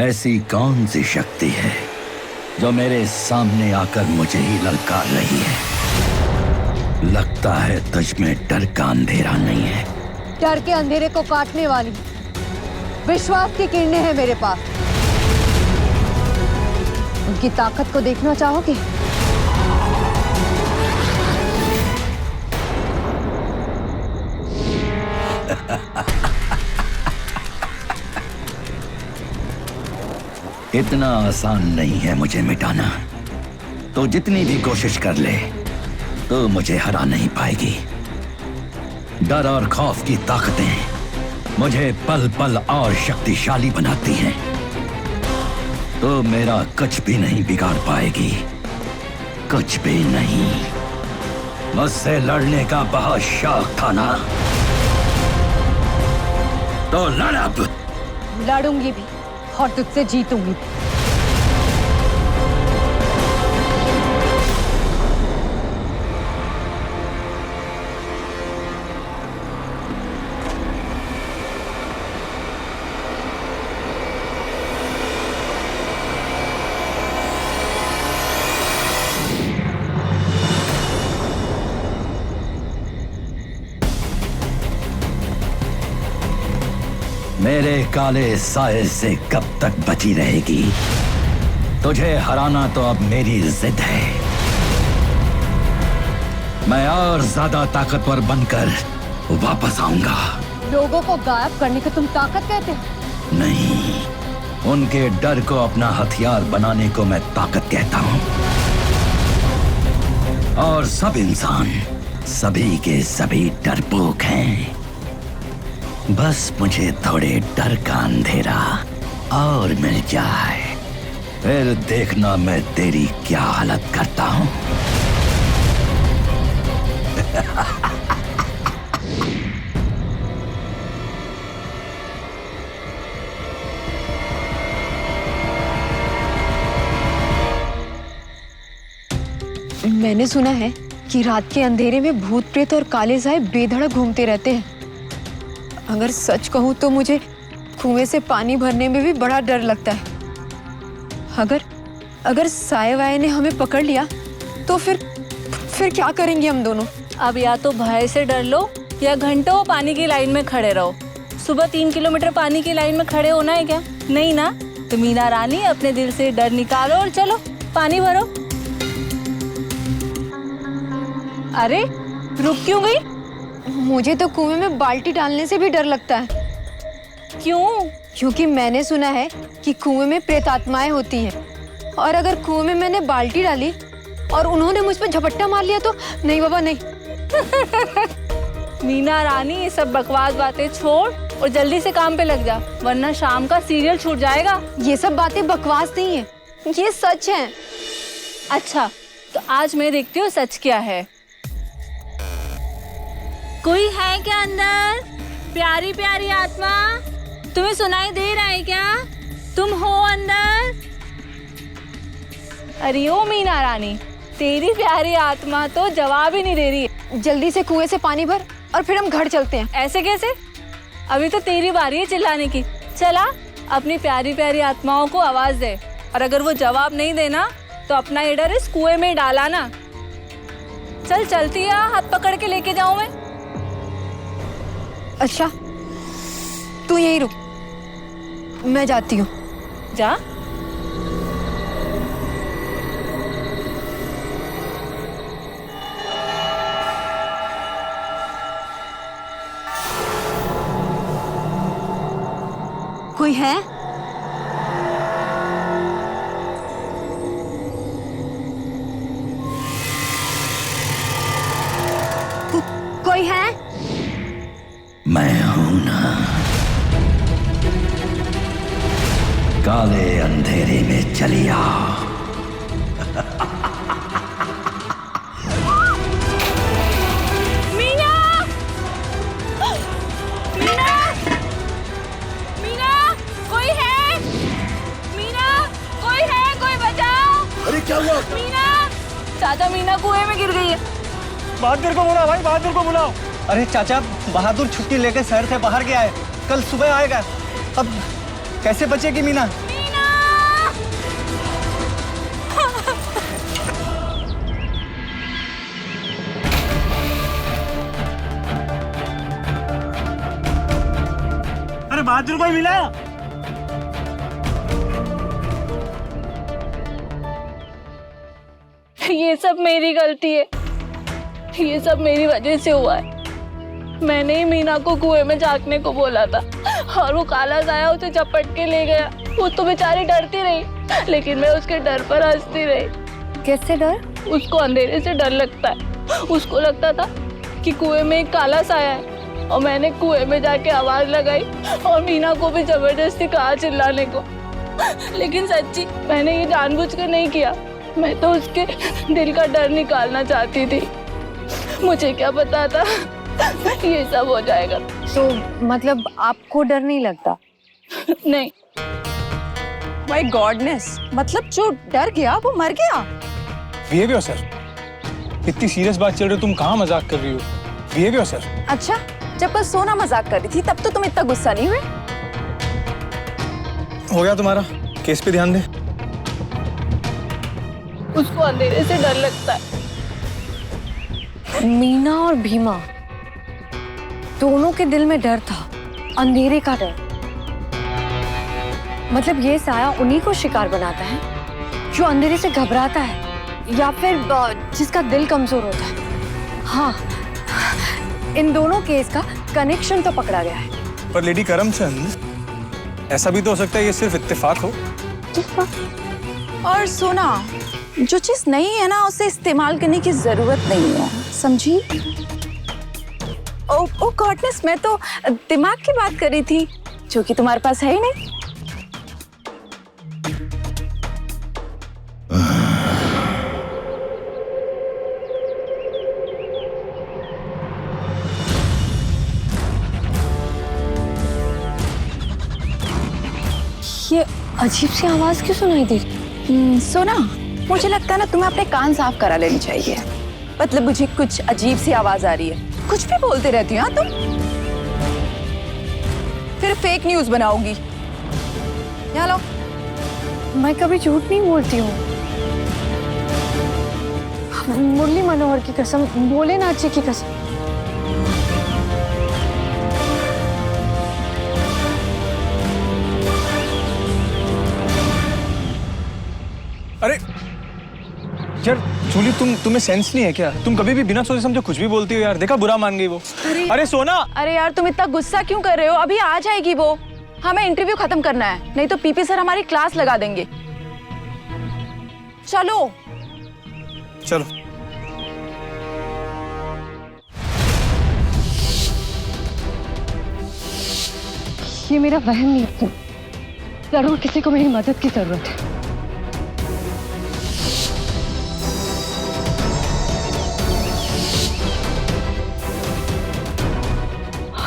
ऐसी कौन सी शक्ति है जो मेरे सामने आकर मुझे ही ललकार रही है? लगता है तुझ में डर का अंधेरा नहीं है। डर के अंधेरे को काटने वाली विश्वास की किरणें हैं मेरे पास। उनकी ताकत को देखना चाहोगे? इतना आसान नहीं है मुझे मिटाना। तो जितनी भी कोशिश कर ले तो मुझे हरा नहीं पाएगी। डर और खौफ की ताकतें मुझे पल पल और शक्तिशाली बनाती हैं। तो मेरा कुछ भी नहीं बिगाड़ पाएगी, कुछ भी नहीं। मुझसे लड़ने का बहुत शौक था ना, तो लड़ अब। लड़ूंगी भी और तुझसे जीतूंगी भी। मेरे काले साए से कब तक बची रहेगी? तुझे हराना तो अब मेरी जिद है। मैं और ज्यादा ताकतवर बनकर वापस आऊंगा। लोगों को गायब करने को तुम ताकत कहते हो? नहीं, उनके डर को अपना हथियार बनाने को मैं ताकत कहता हूं। और सब इंसान सभी के सभी डरपोक हैं। बस मुझे थोड़े डर का अंधेरा और मिल जाए, फिर देखना मैं तेरी क्या हालत करता हूं। मैंने सुना है कि रात के अंधेरे में भूत प्रेत और काले साए बेधड़क घूमते रहते हैं। अगर सच कहूं तो मुझे कुएं से पानी भरने में भी बड़ा डर लगता है। अगर साए वाए ने हमें पकड़ लिया तो फिर क्या करेंगे हम दोनों? अब या तो भय से डर लो या घंटों पानी की लाइन में खड़े रहो। सुबह 3 किलोमीटर पानी की लाइन में खड़े होना है क्या? नहीं ना? तो मीना रानी अपने दिल से डर निकालो और चलो पानी भरो। अरे रुक क्यों गई? मुझे तो कुएं में बाल्टी डालने से भी डर लगता है। क्यों? क्योंकि मैंने सुना है कि कुएं में प्रेतात्माएं होती हैं, और अगर कुएं में मैंने बाल्टी डाली और उन्होंने मुझ पर झपट्टा मार लिया तो नहीं बाबा नहीं। मीना रानी ये सब बकवास बातें छोड़ और जल्दी से काम पे लग जा, वरना शाम का सीरियल छूट जाएगा। ये सब बातें बकवास नहीं है, ये सच है। अच्छा तो आज मैं देखती हूँ सच क्या है। कोई है क्या अंदर? प्यारी प्यारी आत्मा, तुम्हें सुनाई दे रहा है क्या? तुम हो अंदर? अरे ओ मीना रानी, तेरी प्यारी आत्मा तो जवाब ही नहीं दे रही है। जल्दी से कुएं से पानी भर और फिर हम घर चलते हैं। ऐसे कैसे? अभी तो तेरी बारी है चिल्लाने की। चला अपनी प्यारी प्यारी आत्माओं को आवाज दे, और अगर वो जवाब नहीं देना तो अपना एडर इस कुएं में डाला ना। चल चलती है, हाथ पकड़ के लेके जाऊं मैं। अच्छा तू यहीं रुक, मैं जाती हूँ। जा। कोई है? कोई है? मैं हूं ना। काले अंधेरे में चली आओ। मीना! मीना! मीना! कोई है? मीना! कोई है? कोई बचाओ! अरे क्या हुआ? मीना! चाचा मीना कुएं में गिर गई है। बहादुर को बुलाओ भाई, बहादुर को बुलाओ। अरे चाचा, बहादुर छुट्टी लेकर शहर से बाहर गया है, कल सुबह आएगा। अब कैसे बचेगी मीना? मीना! बहादुर को ही मिला। ये सब मेरी गलती है, ये सब मेरी वजह से हुआ है। मैंने ही मीना को कुएं में झांकने को बोला था और वो काला साया उसे झपट के ले गया। वो तो बेचारी डरती रही, लेकिन मैं उसके डर पर हंसती रही। कैसे डर? उसको अंधेरे से डर लगता है। उसको लगता था कि कुएं में एक काला साया है और मैंने कुएं में जाके आवाज लगाई और मीना को भी जबरदस्ती कहा चिल्लाने को। लेकिन सच्ची मैंने ये जानबूझ कर नहीं किया, मैं तो उसके दिल का डर निकालना चाहती थी। मुझे क्या पता था ये सब हो जाएगा। तो मतलब आपको डर नहीं लगता? नहीं। माय गॉडनेस, मतलब जो डर गया वो मर गया। Behave yourself. इतनी सीरियस बात चल रही है, तुम कहाँ मजाक कर रही हो? Behave yourself. अच्छा, जब बस सोना मजाक कर रही थी तब तो तुम इतना गुस्सा नहीं हुए? हो गया तुम्हारा, केस पे ध्यान दे। उसको अंधेरे से डर लगता है। मीना और भीमा दोनों के दिल में डर था, अंधेरे का डर। मतलब ये साया उन्हीं को शिकार बनाता है जो अंधेरे से घबराता है या फिर जिसका दिल कमजोर होता है। हाँ, इन दोनों केस का कनेक्शन तो पकड़ा गया है। पर लेडी करमचंद, ऐसा भी तो हो सकता है ये सिर्फ इत्तेफाक हो। और सोना, जो चीज नहीं है ना उसे इस्तेमाल करने की जरूरत नहीं है, समझी? ओ गॉडनेस, मैं तो दिमाग की बात कर रही थी जो कि तुम्हारे पास है ही नहीं। ये अजीब सी आवाज क्यों सुनाई दे रही? सोना, मुझे लगता है ना तुम्हें अपने कान साफ करा लेनी चाहिए। मतलब मुझे कुछ अजीब सी आवाज आ रही है। कुछ भी बोलते रहती हो हाँ तुम, फिर फेक न्यूज बनाओगी। यहाँ लो। मैं कभी झूठ नहीं बोलती हूँ। मुरली मनोहर की कसम, भोलेनाथ जी की कसम। अरे यार जूली, तुम्हें सेंस नहीं है क्या? तुम कभी भी बिना सोचे समझे कुछ भी बोलती हो यार। देखा, बुरा मान गई वो। अरे सोना। अरे यार तुम इतना गुस्सा क्यों कर रहे हो? अभी आ जाएगी वो। हमें इंटरव्यू खत्म करना है, नहीं तो पीपी सर हमारी क्लास लगा देंगे। चलो चलो। ये मेरा वहम नहीं है, जरूर किसी को मेरी मदद की जरूरत है।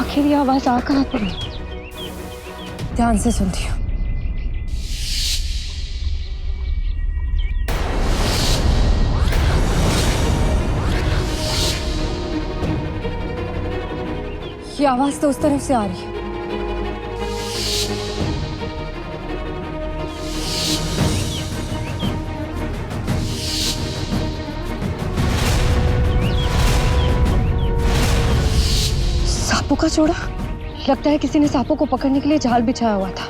आखिर ये आवाज आ कहाँ पर? ध्यान से सुनती हूँ। ये आवाज तो उस तरफ से आ रही है। सांपों का जोड़ा। लगता है किसी ने सांपों को पकड़ने के लिए जाल बिछाया हुआ था।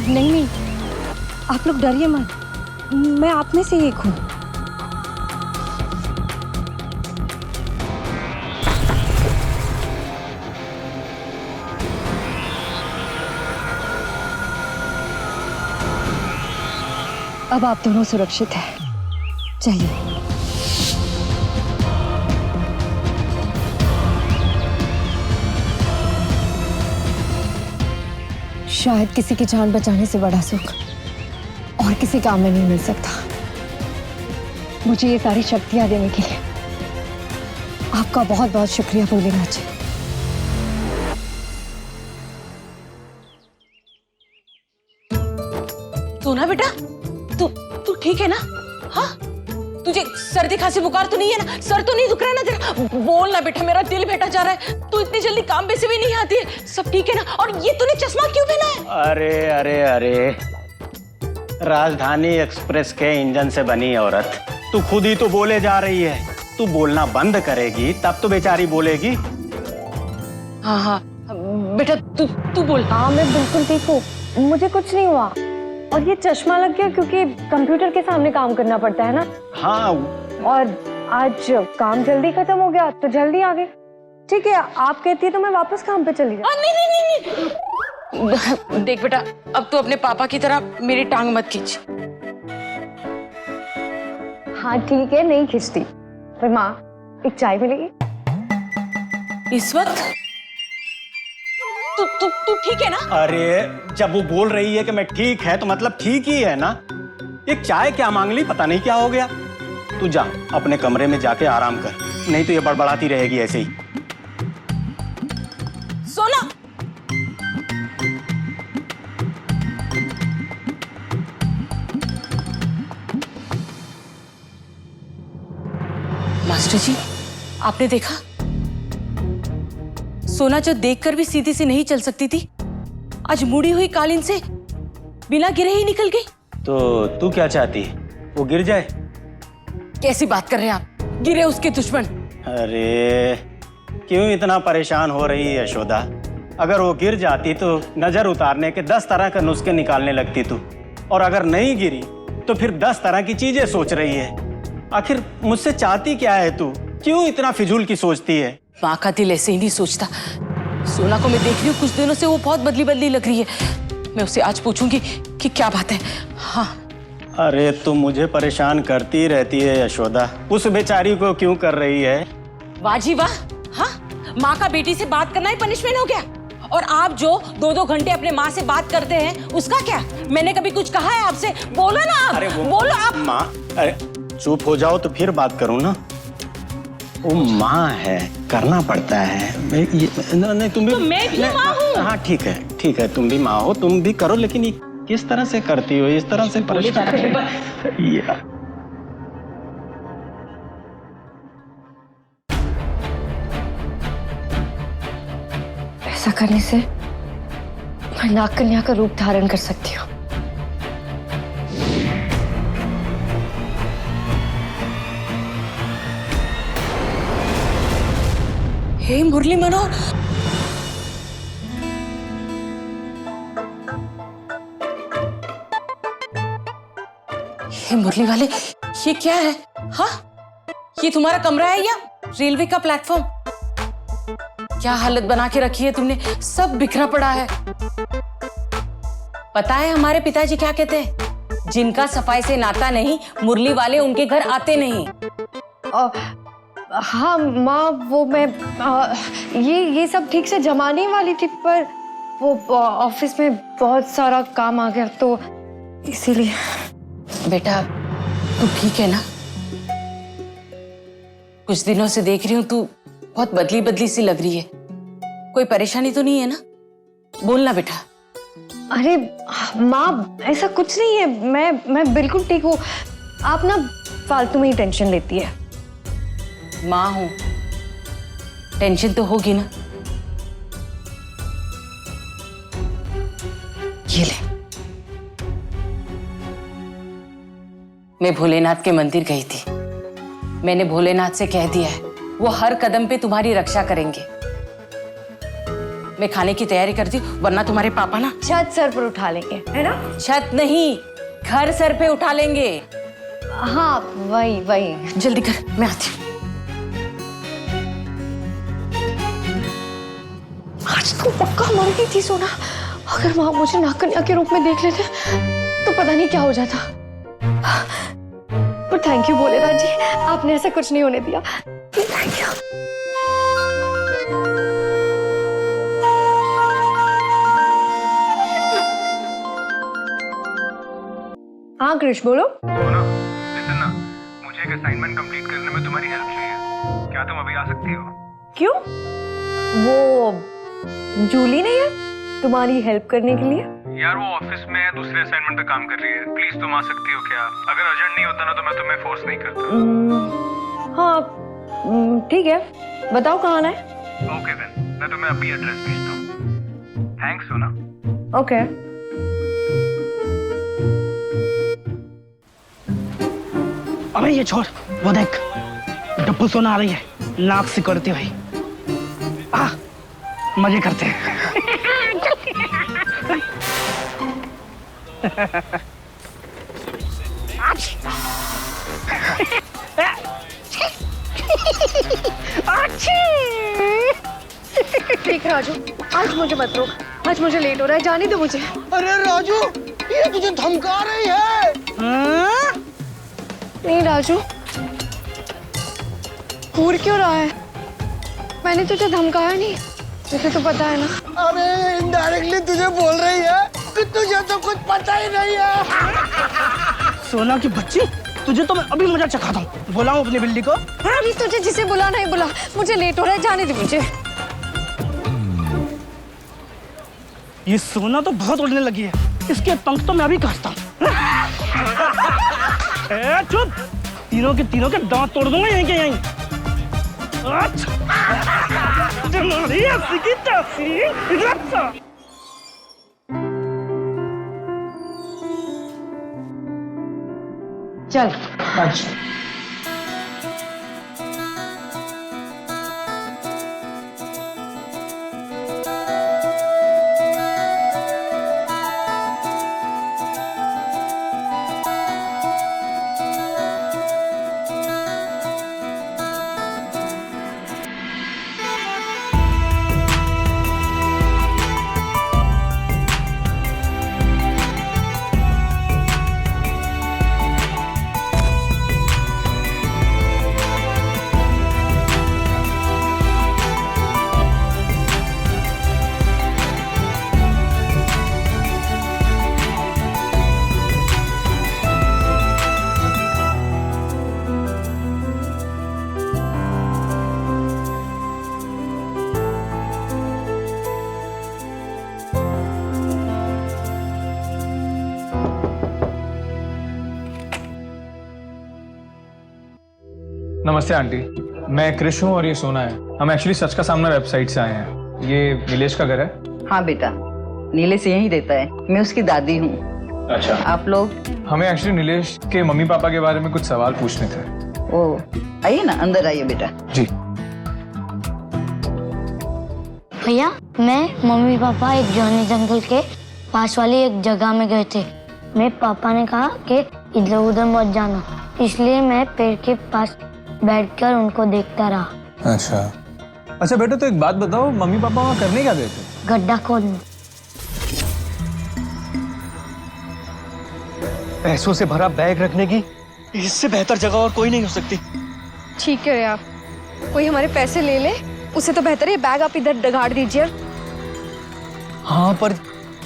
नहीं नहीं, आप लोग डरिए मत, मैं आप में से एक हूँ। अब आप दोनों सुरक्षित हैं। चलिए। शायद किसी की जान बचाने से बड़ा सुख और किसी काम में नहीं मिल सकता। मुझे ये सारी शक्तियां देने के लिए आपका बहुत बहुत शुक्रिया भोलेनाथ जी। सोना बेटा, तू ठीक है ना? हाँ, तुझे सर्दी खांसी बुखार तो नहीं है ना? सर तो नहीं दुख रहा है ना तेरा? बोल ना बेटा, मेरा दिल बेटा जा रहा है। तू इतनी जल्दी काम पे से भी नहीं आती है। सब ठीक है ना? और ये तूने चश्मा क्यों पहना है? अरे अरे अरे, राजधानी एक्सप्रेस के इंजन से बनी औरत, तू खुद ही तो बोले जा रही है। तू बोलना बंद करेगी तब तो बेचारी बोलेगी। हाँ हाँ बेटा, तू बोल। हाँ मैं बिल्कुल ठीक हूँ, मुझे कुछ नहीं हुआ। और ये चश्मा लग गया क्योंकि कंप्यूटर के सामने काम करना पड़ता है ना। हाँ, और आज काम जल्दी खत्म हो गया तो जल्दी आ गए। ठीक है, आप कहती है तो मैं वापस काम पे चली जाऊँ। नहीं। देख बेटा, अब तू अपने पापा की तरह मेरी टांग मत खींच। हाँ ठीक है, नहीं खींचती। पर माँ, एक चाय मिलेगी? इस वक्त तू ठीक है ना? अरे जब वो बोल रही है कि मैं ठीक है तो मतलब ठीक ही है ना। एक चाय क्या मांग ली, पता नहीं क्या हो गया। तू जा अपने कमरे में जाके आराम कर, नहीं तो ये बड़बड़ाती रहेगी ऐसे ही। सोना, मास्टर जी, आपने देखा? सोना जो देखकर भी सीधी सी नहीं चल सकती थी, आज मुड़ी हुई कालीन से बिना गिरे ही निकल गई। तो तू क्या चाहती है, वो गिर जाए? कैसी बात कर रहे हैं आप? गिरे उसके दुश्मन। अरे क्यों इतना परेशान हो रही है यशोदा? अगर वो गिर जाती तो नजर उतारने के 10 तरह के नुस्खे निकालने लगती तू, और अगर नहीं गिरी तो फिर 10 तरह की चीजें सोच रही है। आखिर मुझसे चाहती क्या है तू? क्यों इतना फिजूल की सोचती है? माँ का दिल ऐसे ही नहीं सोचता। सोना को मैं देख रही हूँ, कुछ दिनों से वो बहुत बदली बदली लग रही है। मैं उससे आज पूछूंगी कि क्या बात है। हाँ। अरे तुम मुझे परेशान करती रहती है यशोदा, उस बेचारी को क्यों कर रही है? वाह जी वाह। हाँ, माँ का बेटी से बात करना ही पनिशमेंट हो गया? और आप जो 2-2 घंटे अपने माँ से बात करते हैं उसका क्या? मैंने कभी कुछ कहा है आपसे? बोलो ना आप। अरे बोलो आप। माँ, अरे चुप हो जाओ तो फिर बात करूँ ना। वो माँ है, करना पड़ता है। नहीं तुम भी तो मैं भी माँ हूँ। हाँ ठीक है, तुम भी माँ हो, तुम भी करो, लेकिन ये किस तरह से करती हो? इस तरह से परेशान ऐसा करने से मैं नाग कन्या का रूप धारण कर सकती हूँ। हे मुरली मनोहर, हे मुरली वाले, ये क्या है? हाँ, ये तुम्हारा कमरा है या रेलवे का प्लेटफॉर्म? क्या हालत बना के रखी है तुमने, सब बिखरा पड़ा है। पता है हमारे पिताजी क्या कहते हैं? जिनका सफाई से नाता नहीं, मुरली वाले उनके घर आते नहीं। हाँ माँ, वो मैं ये सब ठीक से जमाने वाली थी, पर वो ऑफिस में बहुत सारा काम आ गया तो इसीलिए। बेटा तू ठीक है ना? कुछ दिनों से देख रही हूँ तू बहुत बदली बदली सी लग रही है। कोई परेशानी तो नहीं है ना? बोलना बेटा। अरे माँ, ऐसा कुछ नहीं है, मैं बिल्कुल ठीक हूँ। आप ना फालतू में ही टेंशन लेती है। माँ हूं, टेंशन तो होगी ना। ये ले, मैं भोलेनाथ के मंदिर गई थी। मैंने भोलेनाथ से कह दिया है, वो हर कदम पे तुम्हारी रक्षा करेंगे। मैं खाने की तैयारी करती हूँ, वरना तुम्हारे पापा ना छत सर पर उठा लेंगे, है ना? छत नहीं, घर सर पे उठा लेंगे। हाँ वही। जल्दी कर, मैं आती हूँ। आज तो पक्का मर गई थी सोना। अगर वहां मुझे नाग कन्या के रूप में देख लेते तो पता नहीं क्या हो जाता। पर थैंक यू भोलेनाथ जी, आपने ऐसा कुछ नहीं होने दिया। Thank you. हाँ कृष बोलो। लिसन ना, मुझे एक असाइनमेंट कंप्लीट करने में तुम्हारी हेल्प चाहिए। क्या तुम अभी आ सकती हो? क्यों? वो जूली नहीं है तुम्हारी हेल्प करने के लिए? यार वो ऑफिस में दूसरे असाइनमेंट पे काम कर रही है, प्लीज तुम आ सकती हो क्या? अगर अर्जेंट नहीं होता ना तो मैं तुम्हें फोर्स नहीं करता। हाँ ठीक है, बताओ कहाँ आना है। ओके देन, मैं तुम्हें अभी एड्रेस भेजता हूँ। थैंक्स सोना। ओके। अबे ये छोड़, वो देख डप्पू सोना आ रही है नाक सिकोड़ती हुई। आ मजे करते हैं। ठीक राजू, आज मुझे मत रोक, आज मुझे लेट हो रहा है, जाने दो मुझे। अरे राजू, ये तुझे धमका रही है। नहीं राजू, घूर क्यों रहा है? मैंने तुझे धमकाया नहीं, तुझे तो पता है ना। अरे इनडायरेक्टली तुझे बोल रही है कि तुझे तो कुछ पता ही नहीं है। सोना की बच्ची, तुझे तो मैं अभी मजा चखाता हूँ। बुलाऊं अपनी बिल्ली को? प्लीज तुझे जिसे बुलाना है बुला, मुझे लेट हो रहा है, जाने दे मुझे। ये सोना तो बहुत उड़ने लगी है, इसके पंख तो मैं अभी काटता हूँ। चुप, तीनों के दांत तोड़ दूंगा यहीं के यहीं। चल नमस्ते आंटी, मैं कृष हूँ और ये सोना है। हम एक्चुअली सच का सामना वेबसाइट से आए हैं। ये नीलेश का घर है। हाँ बेटा, नीलेश यहीं रहता है, मैं उसकी दादी हूँ। अच्छा, आप लोग? हमें एक्चुअली नीलेश के मम्मी पापा के बारे में कुछ सवाल पूछने थे। ओ आइए ना, अंदर आइए बेटा। जी भैया, मैं मम्मी पापा एक जॉनी जंगल के पास वाली एक जगह में गए थे। मेरे पापा ने कहा कि इधर उधर मत जाना, इसलिए मैं पेड़ के पास बैठकर उनको देखता रहा। अच्छा बेटा, तो एक बात बताओ, मम्मी पापा वहाँ करने क्या गए थे? गड्ढा खोदने। पैसों से भरा बैग रखने की इससे बेहतर जगह और कोई नहीं हो सकती। ठीक है आप, कोई हमारे पैसे ले ले, उससे तो बेहतर है बैग आप इधर गाड़ दीजिए। हाँ, पर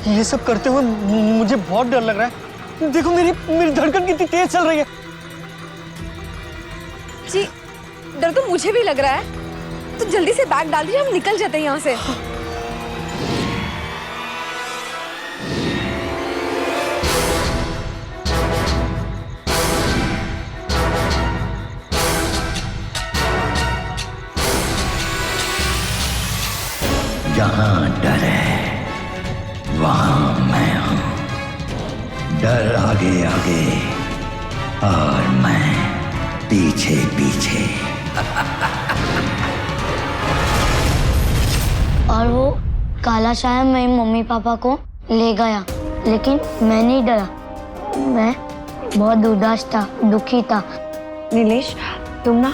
ये सब करते हुए मुझे बहुत डर लग रहा है। देखो मेरी धड़कन कितनी तेज चल रही है। जी डर तो मुझे भी लग रहा है, तो जल्दी से बैग डाल दीजिए, हम निकल जाते हैं यहाँ से। जहां डर है वहां मैं हूं। डर आगे आगे और मैं पीछे पीछे। और वो काला साया मेरे मम्मी पापा को ले गया, लेकिन मैं नहीं डरा। मैं बहुत उदास था, दुखी था। नीलेश, तुम ना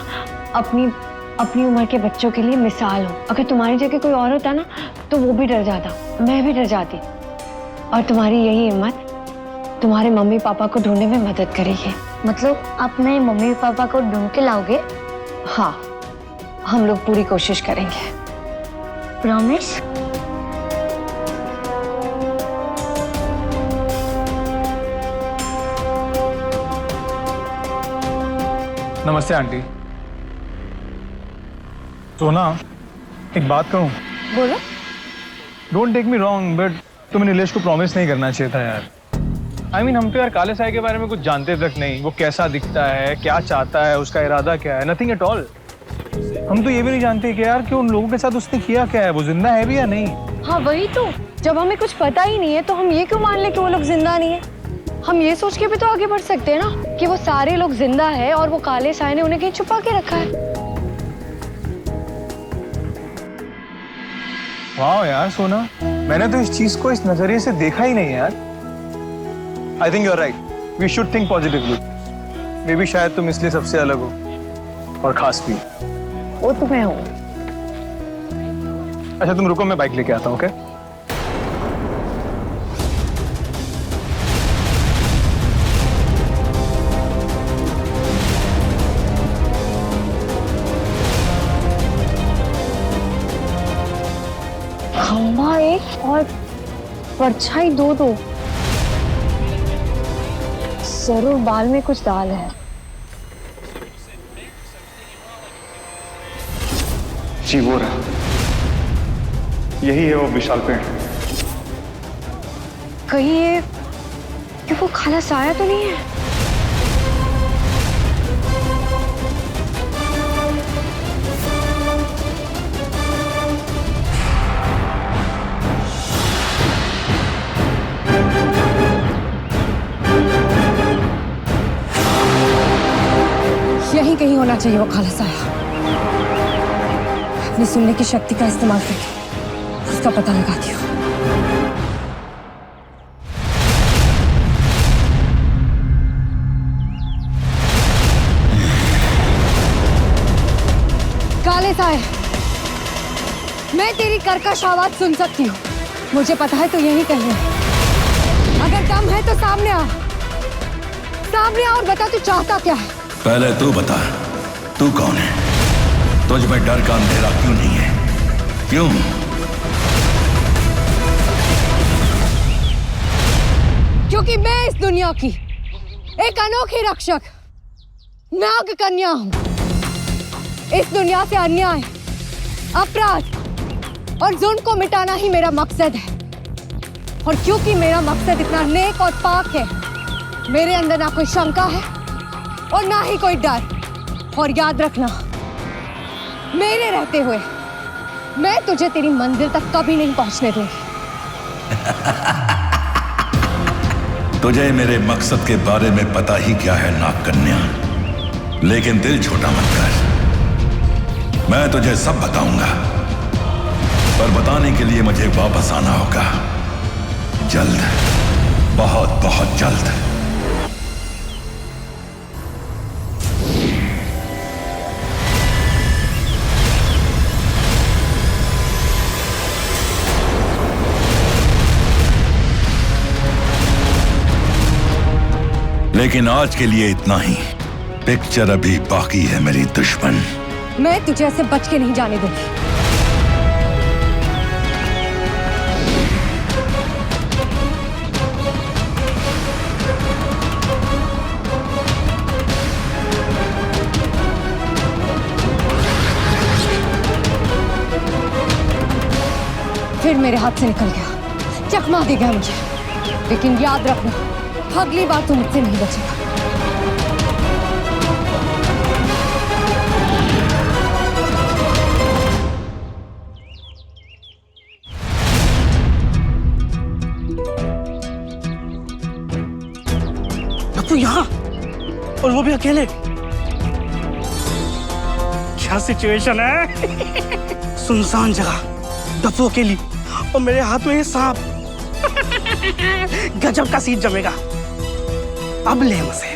अपनी उम्र के बच्चों के लिए मिसाल हो। अगर तुम्हारी जगह कोई और होता ना तो वो भी डर जाता, मैं भी डर जाती। और तुम्हारी यही हिम्मत तुम्हारे मम्मी पापा को ढूंढने में मदद करेगी। मतलब आप मेरे मम्मी पापा को ढूंढ के लाओगे? हाँ, हम लोग पूरी कोशिश करेंगे। प्रॉमिस? नमस्ते आंटी। सोना, एक बात कहूँ? बोलो। Don't take me wrong, but तुम्हें नीलेश को प्रॉमिस नहीं करना चाहिए था यार। I mean, हम तो यार काले साए के बारे में कुछ जानते तक नहीं। वो कैसा दिखता है, क्या चाहता है, उसका इरादा क्या है, नथिंग एट ऑल। हम तो ये भी नहीं जानते कि यार कि उन लोगों के साथ उसने किया क्या है, वो जिंदा है भी या नहीं। हाँ वही तो, जब हमें कुछ पता ही नहीं है तो हम ये क्यों मान ले कि वो लोग जिंदा नहीं है। हम ये सोच के भी तो आगे बढ़ सकते हैं ना कि वो सारे लोग जिंदा है और वो काले साए ने उन्हें कहीं छुपा के रखा है। वाह यार सोना, मैंने तो इस चीज को इस नजरिए से देखा ही नहीं यार। I think you are right, we should think positively. Maybe शायद तुम इसलिए सबसे अलग हो और खास भी। वो तो मैं हूँ। अच्छा तुम रुको, मैं बाइक लेके आता हूँ। ओके खंभा एक और परछाई दो। जरूर बाल में कुछ दाल है। जी वो रहा, यही है वो विशाल पेड़। कहीं ये कि वो खाला साया तो नहीं है? यही कहीं होना चाहिए वो खाला साया। अपनी सुनने की शक्ति का इस्तेमाल करके उसका पता लगाती हूँ। काले साए, मैं तेरी कर्कश आवाज सुन सकती हूँ। मुझे पता है तू यही कहीं है। अगर दम है तो सामने आ और बता तू चाहता क्या है। पहले तू बता, तू कौन है? तुझ में डर का अंधेरा क्यों नहीं है? क्यों? क्योंकि मैं इस दुनिया की एक अनोखी रक्षक नाग कन्या हूं। इस दुनिया से अन्याय, अपराध और जुल्म को मिटाना ही मेरा मकसद है। और क्योंकि मेरा मकसद इतना नेक और पाक है, मेरे अंदर ना कोई शंका है और ना ही कोई डर। और याद रखना, मेरे रहते हुए मैं तुझे तेरी मंजिल तक कभी नहीं पहुंचने दूंगी। तुझे मेरे मकसद के बारे में पता ही क्या है नाग कन्या, लेकिन दिल छोटा मत कर। मैं तुझे सब बताऊंगा, पर बताने के लिए मुझे वापस आना होगा जल्द, बहुत बहुत जल्द। लेकिन आज के लिए इतना ही। पिक्चर अभी बाकी है मेरी दुश्मन। मैं तुझे ऐसे बच के नहीं जाने दूंगी। फिर मेरे हाथ से निकल गया, चकमा दे गया मुझे। लेकिन याद रखना, अगली बार तू मुझसे नहीं बचेगा। तू यहाँ, और वो भी अकेले। क्या सिचुएशन है? सुनसान जगह, डप्पू अकेली और मेरे हाथ में ये सांप। गजब का सीन जमेगा। अब ले मजे।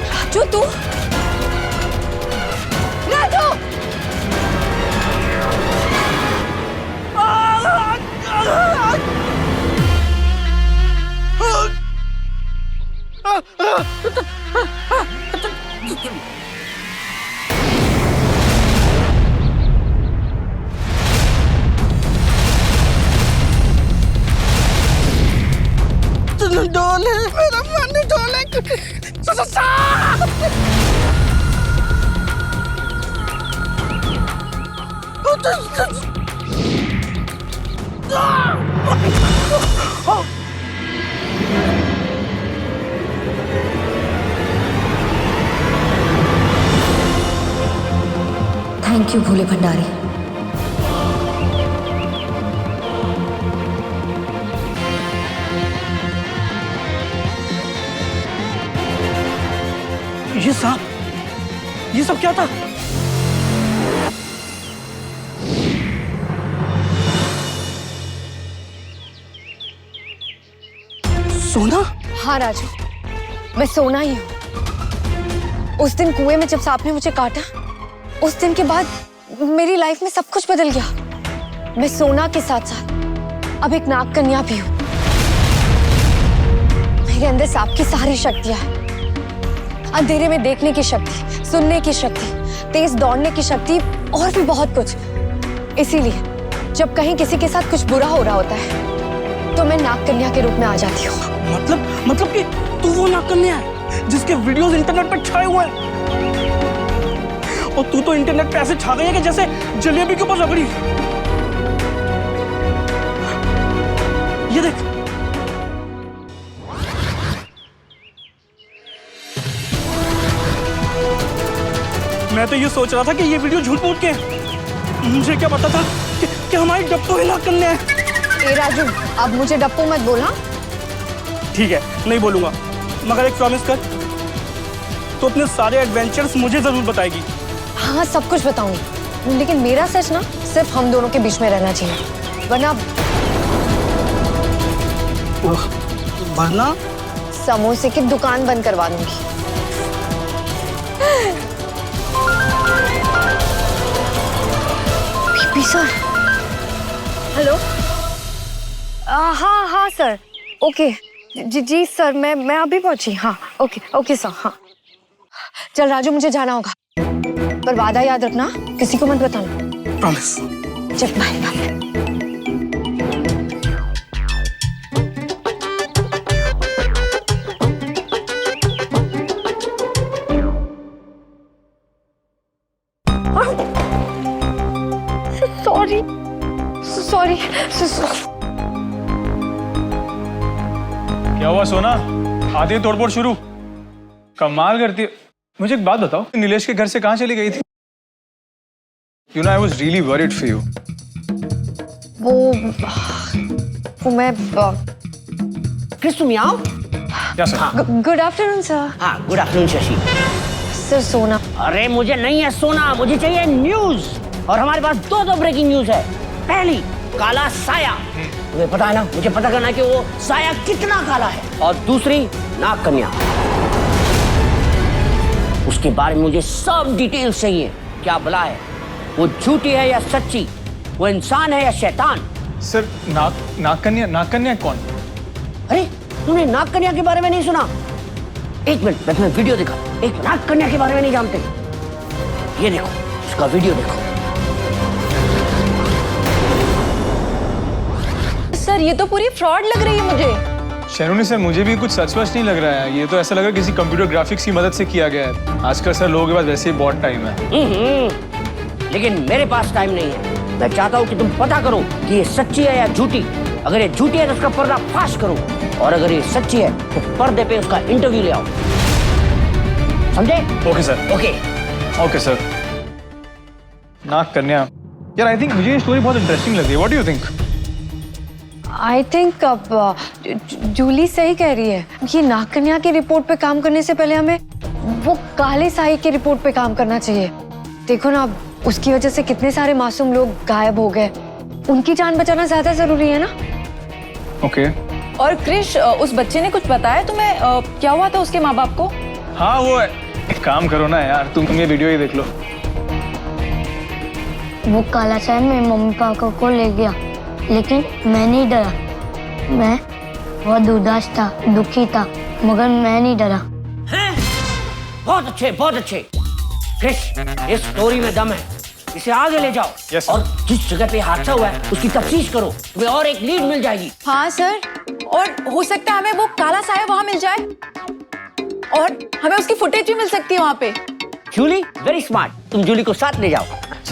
राजू, तू राजू! थैंक यू भोले भंडारी। ये सब क्या था? सोना? हाँ राजू, मैं सोना ही हूँ। उस दिन कुएं में जब सांप ने मुझे काटा, उस दिन के बाद मेरी लाइफ में सब कुछ बदल गया। मैं सोना के साथ साथ अब एक नाग कन्या भी हूँ। मेरे अंदर सांप की सारी शक्तियां हैं। अंधेरे में देखने की शक्ति, सुनने की शक्ति, तेज दौड़ने की शक्ति और भी बहुत कुछ। इसीलिए जब कहीं किसी के साथ कुछ बुरा हो रहा होता है तो मैं नाग कन्या के रूप में आ जाती हूँ। मतलब कि तू वो नाग कन्या है जिसके वीडियोस इंटरनेट पर छाए हुए हैं, और तू तो इंटरनेट पे ऐसे छा गई है कि जैसे जलेबी के ऊपर रबड़ी। ये देख, मैं तो ये सोच रहा था कि ये वीडियो झूठ मूठ के है। मुझे क्या पता था कि हमारी डप्पू ही नाग कन्या है। ए राजू, अब मुझे डप्पू मत बोला। ठीक है, नहीं बोलूंगा, मगर एक प्रॉमिस कर, तो अपने सारे एडवेंचर्स मुझे जरूर बताएगी। हाँ, सब कुछ बताऊंगी, लेकिन मेरा सच ना सिर्फ हम दोनों के बीच में रहना चाहिए, वरना समोसे की दुकान बंद करवा दूंगी। PP sir, hello. हाँ सर, ओके जी सर, मैं अभी पहुंची। हाँ ओके सर। हाँ चल राजू, मुझे जाना होगा, पर वादा याद रखना, किसी को मत बताना। प्रॉमिस। चल बाय। सॉरी। क्या हुआ सोना, आती है तोड़फोड़ शुरू? कमाल करती है। मुझे एक बात बताओ, नीलेश के घर से कहाँ चली गई थी? You know, I was really worried for you. वो मैं क्रिस, तुम यहाँ आओ। क्या सर? Good afternoon sir. हाँ, गुड आफ्टरनून शशि। सर सोना। अरे मुझे नहीं है सोना, मुझे चाहिए न्यूज, और हमारे पास दो ब्रेकिंग न्यूज है। पहली, काला साया। तुम्हें पता है ना, मुझे पता करना है कि वो साया कितना काला है। और दूसरी, नाग कन्या, उसके बारे में मुझे सब डिटेल्स चाहिए। क्या भला है, वो झूठी है या सच्ची, वो इंसान है या शैतान? सर नाग कन्या कौन? अरे तुमने नाग कन्या के बारे में नहीं सुना? एक मिनट, मैं तुम्हें वीडियो दिखा। एक नाग कन्या के बारे में नहीं जानते? ये देखो, उसका वीडियो देखो। सर ये तो पूरी फ्रॉड लग रही है मुझे। शैनुनी सर, मुझे भी कुछ सच नहीं लग रहा है। ये तो ऐसा लग रहा है किसी कंप्यूटर ग्राफिक्स की मदद से किया गया है। आजकल सर लोगों के पास वैसे ही बहुत टाइम है। लेकिन मेरे पास टाइम नहीं है। मैं चाहता हूँ कि तुम पता करो कि ये सच्ची है या झूठी। अगर ये झूठी है तो उसका पर्दा फाश करो, और अगर ये सच्ची है तो पर्दे पे उसका इंटरव्यू ले आओ। समझे? Okay sir. Okay sir. नाग कन्या, यार आई थिंक मुझे ये स्टोरी बहुत इंटरेस्टिंग लग रही है। What do you think? I think अब जूली सही कह रही है। ये नाग कन्या की रिपोर्ट पे काम करने से पहले हमें वो काले साई की रिपोर्ट पे काम करना चाहिए। देखो ना, उसकी वजह से कितने सारे मासूम लोग गायब हो गए। उनकी जान बचाना ज्यादा जरूरी है ना। ओके। और क्रिश, उस बच्चे ने कुछ बताया तुम्हें क्या हुआ था उसके माँ बाप को? हाँ, वो एक काम करो ना यार, तुम ये वीडियो ही देख लो। वो काला साया मेरे मम्मी पापा को ले गया, लेकिन मैं नहीं डरा। मैं बहुत उदास था, दुखी था, मगर मैं नहीं डरा। बहुत अच्छे। क्रिश, इस स्टोरी में दम है, इसे आगे ले जाओ। yes, और जिस जगह पे हादसा हुआ है उसकी तफ्तीश करो, तुम्हें और एक लीड मिल जाएगी। हाँ सर, और हो सकता है हमें वो काला साया वहाँ मिल जाए, और हमें उसकी फुटेज भी मिल सकती है वहाँ पे। जूली वेरी स्मार्ट, तुम जूली को साथ ले जाओ।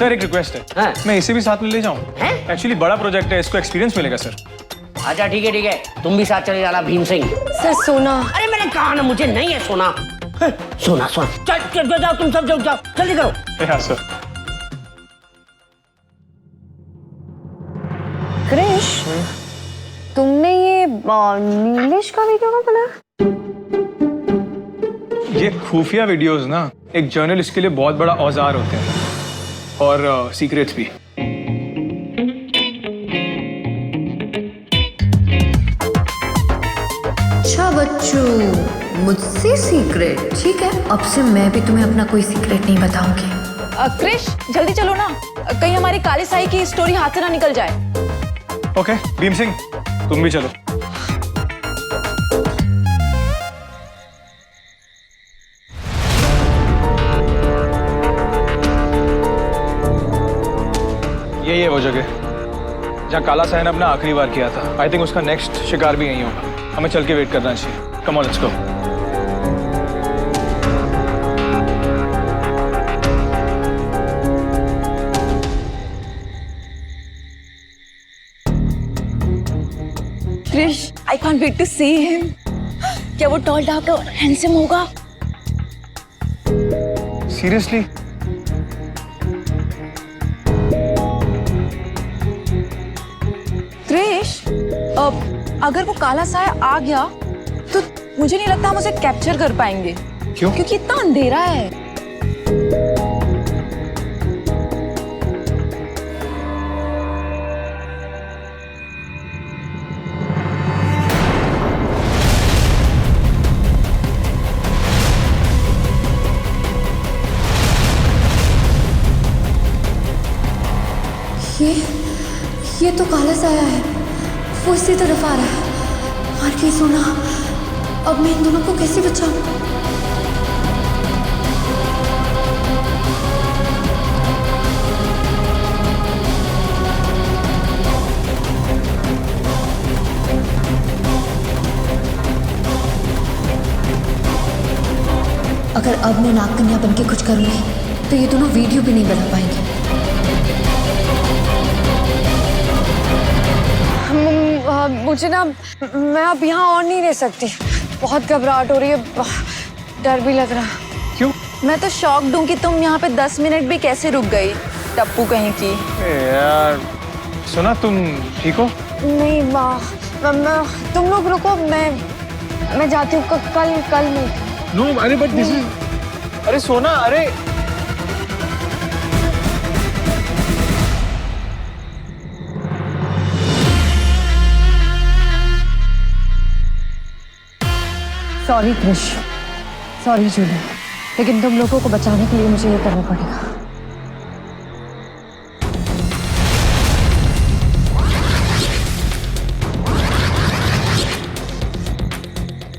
सर एक रिक्वेस्ट है। हाँ। मैं इसे भी साथ में ले जाऊं? हैं? एक्चुअली बड़ा प्रोजेक्ट है, इसको एक्सपीरियंस मिलेगा सर। अच्छा ठीक है, तुम भी साथ चले जाना भीम सिंह। सर सोना। अरे मैंने कहा ना मुझे नहीं है सोना। सोना चल जाओ, तुम सब जाओ, जल्दी करो। हाँ सर। क्रिश, तुमने ये नीलेश का वीडियो कब बनाया? ये खुफिया वीडियोस ना एक जर्नलिस्ट के लिए बहुत बड़ा औजार होते हैं, और सीक्रेट्स भी। अच्छा बच्चों, मुझसे सीक्रेट? ठीक है, अब से मैं भी तुम्हें अपना कोई सीक्रेट नहीं बताऊंगी। क्रिश जल्दी चलो ना, कहीं हमारी काली साई की स्टोरी हाथ से ना निकल जाए। ओके भीम सिंह, तुम भी चलो। यही है वो जगह जहाँ काला साई ने अपना आखिरी बार किया था। आई थिंक उसका नेक्स्ट शिकार भी यही होगा। हमें चल के वेट करना चाहिए। Come on let's go. Krish I can't wait to see him. क्या वो टॉल डार्क और हैंडसम होगा? सीरियसली? क्रिश अगर वो काला साया आ गया तो मुझे नहीं लगता हम उसे कैप्चर कर पाएंगे। क्यों? क्योंकि इतना अंधेरा है। ये तो काला साया है, वो इसी तरफ आ रहा है। मर गई सोना, अब मैं इन दोनों को कैसे बचाऊं? अगर अब मैं नाग कन्या बन के कुछ करूंगी तो ये दोनों वीडियो भी नहीं बना पाएंगे। मुझे ना, मैं अब यहाँ और नहीं रह सकती। बहुत घबराहट हो रही है, डर भी लग रहा है। क्यों? मैं तो शॉक दूं कि तुम यहाँ पे 10 मिनट भी कैसे रुक गई, टप्पू कहीं की। यार सुना, तुम ठीक हो? नहीं तुम लोग रुको, मैं जाती हूँ। कल नहीं। नो अरे बट दिस इज, अरे सोना, अरे सॉरी क्रिश, सॉरी जूली, लेकिन तुम लोगों को बचाने के लिए मुझे ये करना पड़ेगा।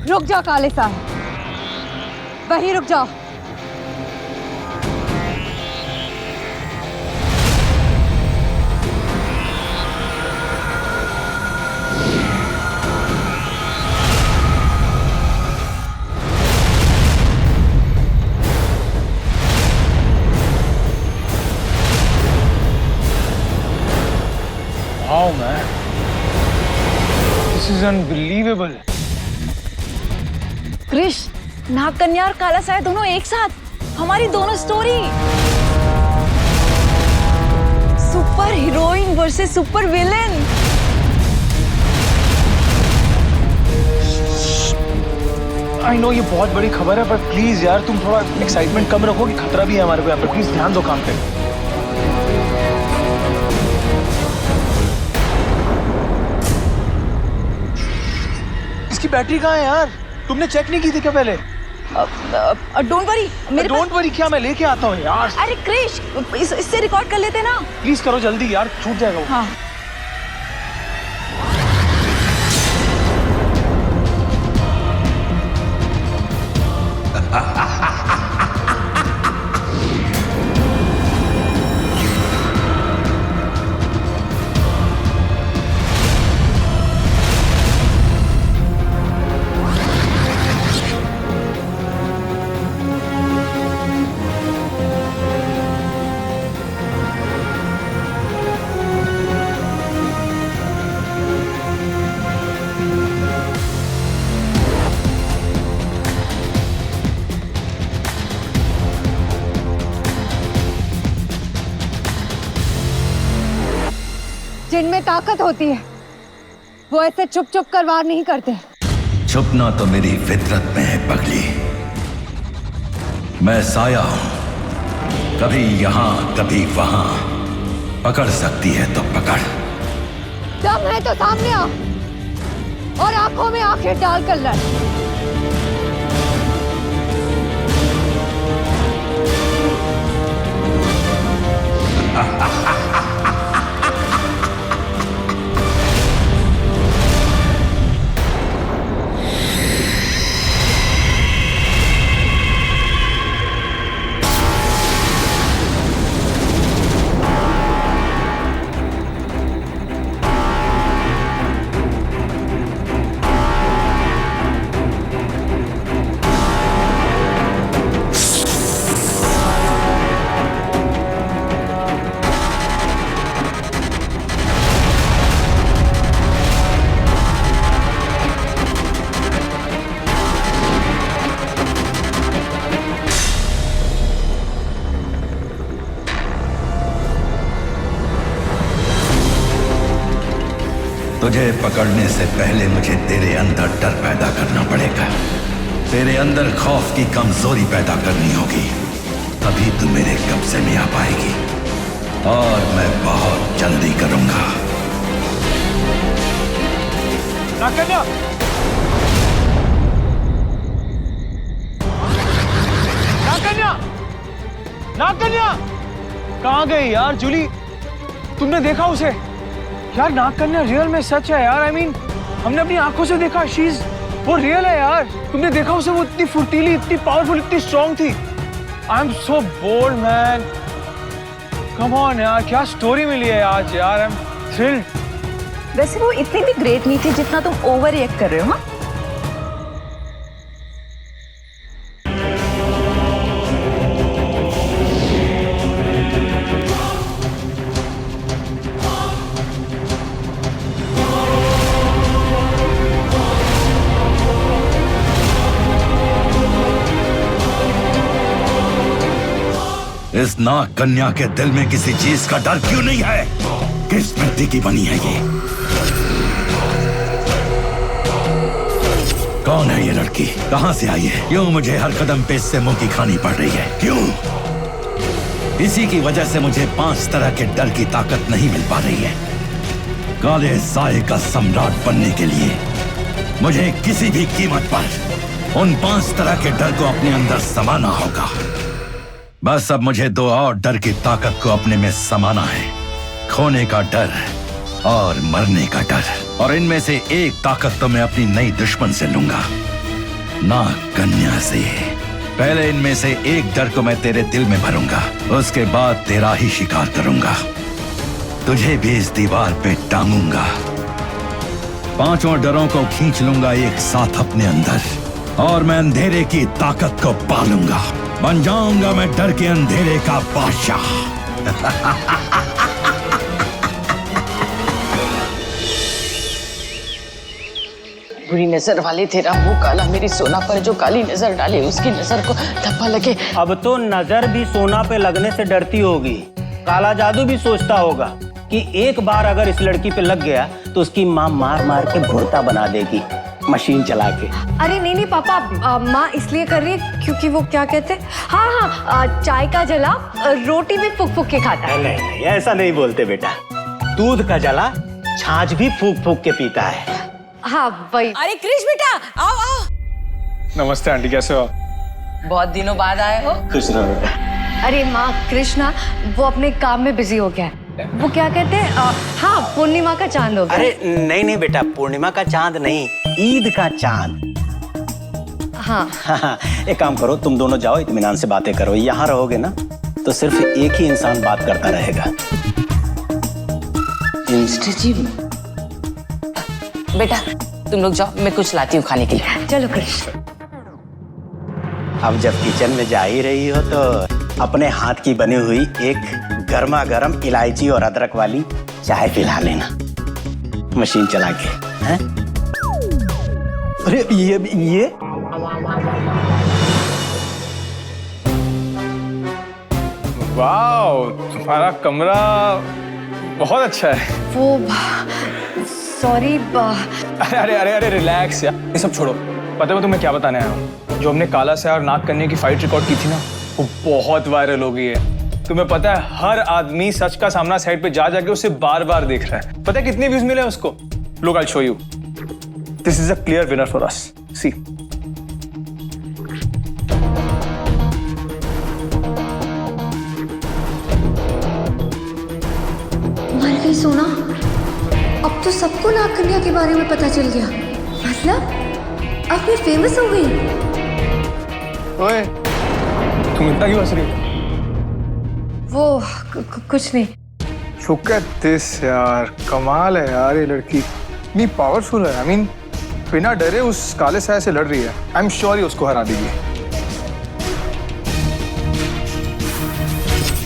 रुक जाओ काले साहब, वहीं रुक जाओ। Wow, man. This is unbelievable. Krrish, नाग कन्या और काला साया दोनों एक साथ, हमारी दोनों story. Super heroine versus super villain. I know ये बहुत बड़ी खबर है, पर प्लीज यार तुम थोड़ा एक्साइटमेंट कम रखो, कि खतरा भी है हमारे को यहाँ पर। प्लीज ध्यान दो काम पे। इसकी बैटरी कहाँ है यार? तुमने चेक नहीं की थी क्या पहले? डोंट वरी, मेरे डोंट वरी क्या, मैं लेके आता हूँ यार। अरे क्रिश, इससे रिकॉर्ड कर लेते ना। प्लीज करो जल्दी यार, छूट जाएगा वो। हाँ। जिनमें ताकत होती है वो ऐसे चुप चुप कर वार नहीं करते। छुपना तो मेरी फितरत में है पगली। मैं साया हूं, कभी यहां कभी वहां। पकड़ सकती है तो पकड़। दम है तो सामने आ और आंखों में आंखें डालकर लड़। तुझे पकड़ने से पहले मुझे तेरे अंदर डर पैदा करना पड़ेगा। तेरे अंदर खौफ की कमजोरी पैदा करनी होगी, तभी तू मेरे कब्जे में आ पाएगी। और मैं बहुत जल्दी करूंगा। नागकन्या! नागकन्या! नागकन्या! कहाँ गई यार जूली? तुमने देखा उसे? यार नागकन्या रियल में सच है यार। I mean, हमने अपनी आंखों से देखा। वो रियल है यार। तुमने देखा उसे? वो इतनी फुर्तीली, इतनी पावरफुल, इतनी स्ट्रॉन्ग थी। I am so bold man. Come on यार, क्या स्टोरी मिली है आज यार। I am thrilled. वैसे वो इतनी भी ग्रेट नहीं थी जितना तुम ओवर रिएक्ट कर रहे हो। हाँ, इस नाग कन्या के दिल में किसी चीज का डर क्यों नहीं है? किस मिट्टी की बनी है ये? कौन है ये लड़की? कहां से आई है? क्यों मुझे हर कदम पे इससे मुंह की खानी पड़ रही है? क्यों? इसी की वजह से मुझे 5 तरह के डर की ताकत नहीं मिल पा रही है। काले साए का सम्राट बनने के लिए मुझे किसी भी कीमत पर उन 5 तरह के डर को अपने अंदर समाना होगा। बस अब मुझे 2 और डर की ताकत को अपने में समाना है। खोने का डर और मरने का डर। और इनमें से एक ताकत तो मैं अपनी नई दुश्मन से लूंगा, नाग कन्या से। पहले इनमें से एक डर को मैं तेरे दिल में भरूंगा, उसके बाद तेरा ही शिकार करूंगा। तुझे भी इस दीवार पे टांगूंगा। 5 डरों को खींच लूंगा एक साथ अपने अंदर, और मैं अंधेरे की ताकत को पालूंगा। बन जाऊंगा मैं डर के अंधेरे का बादशाह। बुरी नजर वाले तेरा मुंह काला, मेरी सोना पर जो काली नजर डाले उसकी नजर को धब्बा लगे। अब तो नजर भी सोना पे लगने से डरती होगी। काला जादू भी सोचता होगा कि एक बार अगर इस लड़की पे लग गया तो उसकी माँ मार मार के भुर्ता बना देगी, मशीन चला के। अरे नहीं पापा, माँ इसलिए कर रही है क्योंकि वो क्या कहते हैं, हाँ, चाय का जला रोटी भी फूक फूक के खाता है। नहीं, ऐसा नहीं बोलते बेटा। दूध का जला छाछ भी फूक फूक के पीता है। हाँ भाई। अरे क्रिश बेटा, आओ आओ। नमस्ते आंटी, कैसे हो? बहुत दिनों बाद आए हो। खुश रहो बेटा। अरे माँ, कृष्णा वो अपने काम में बिजी हो गया है। वो क्या कहते हैं, हाँ, पूर्णिमा का चांद हो गया। अरे नहीं बेटा, पूर्णिमा का चांद नहीं, ईद का चांद। हाँ। एक काम करो, तुम दोनों जाओ, इत्मीनान से बातें करो। यहाँ रहोगे ना तो सिर्फ एक ही इंसान बात करता रहेगा। बेटा तुम लोग जाओ, मैं कुछ लाती हूँ खाने के लिए। चलो कृष्ण। अब जब किचन में जा ही रही हो तो अपने हाथ की बनी हुई एक गर्मा गर्म इलायची और अदरक वाली चाय पिला लेना, मशीन चला के। हैं? अरे ये वाओ, तुम्हारा कमरा बहुत अच्छा है। वो सॉरी। अरे अरे अरे अरे रिलैक्स यार, ये सब छोड़ो। पता है वो तुम्हें क्या बताने आया हूँ? जो हमने काला साया और नाग कन्या की फाइट रिकॉर्ड की थी ना, वो बहुत वायरल हो गई है। तुम्हें पता है हर आदमी सच का सामना साइड पे जा जाके उसे बार बार देख रहा है। पता है कितने व्यूज मिले उसको? लोग, I show you. This is a clear winner for us. See. मर गई सोना। अब तो सबको नाग कन्या के बारे में पता चल गया। मतलब अब मैं फेमस हो गई। ओए, तुम इतना क्यों हंस रही हो? वो कुछ नहीं। Look at this यार, कमाल है यार, ये लड़की इतनी पावरफुल है। I mean, बिना डरे उस काले साया से लड़ रही है। I'm sure ये उसको हरा देगी।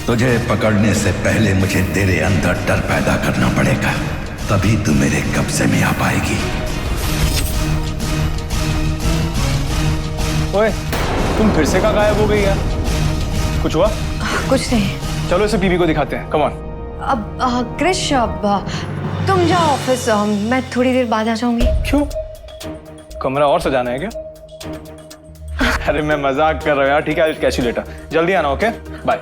तुझे पकड़ने से पहले मुझे तेरे अंदर डर पैदा करना पड़ेगा, तभी तू मेरे कब्जे में आ पाएगी। ओए, तुम फिर से कहाँ गायब हो गई यार? कुछ हुआ? कुछ नहीं। चलो इसे बीबी को दिखाते हैं। Come on. अब क्रिश, अब तुम जाओ ऑफिस, मैं थोड़ी देर बाद आ जाऊंगी। क्यों? कमरा और सजाना है क्या? अरे मैं मजाक कर रहा हूँ यार। ठीक है, कैच यू लेटर। जल्दी आना, ओके? बाय।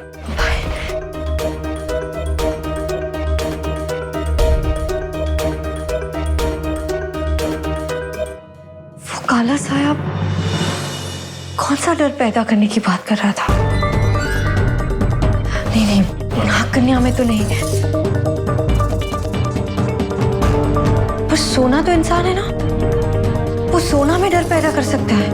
वो काला साया कौन सा डर पैदा करने की बात कर रहा था? नहीं नहीं, नाग कन्या में तो नहीं। पर सोना तो इंसान है ना, वो सोना में डर पैदा कर सकता है।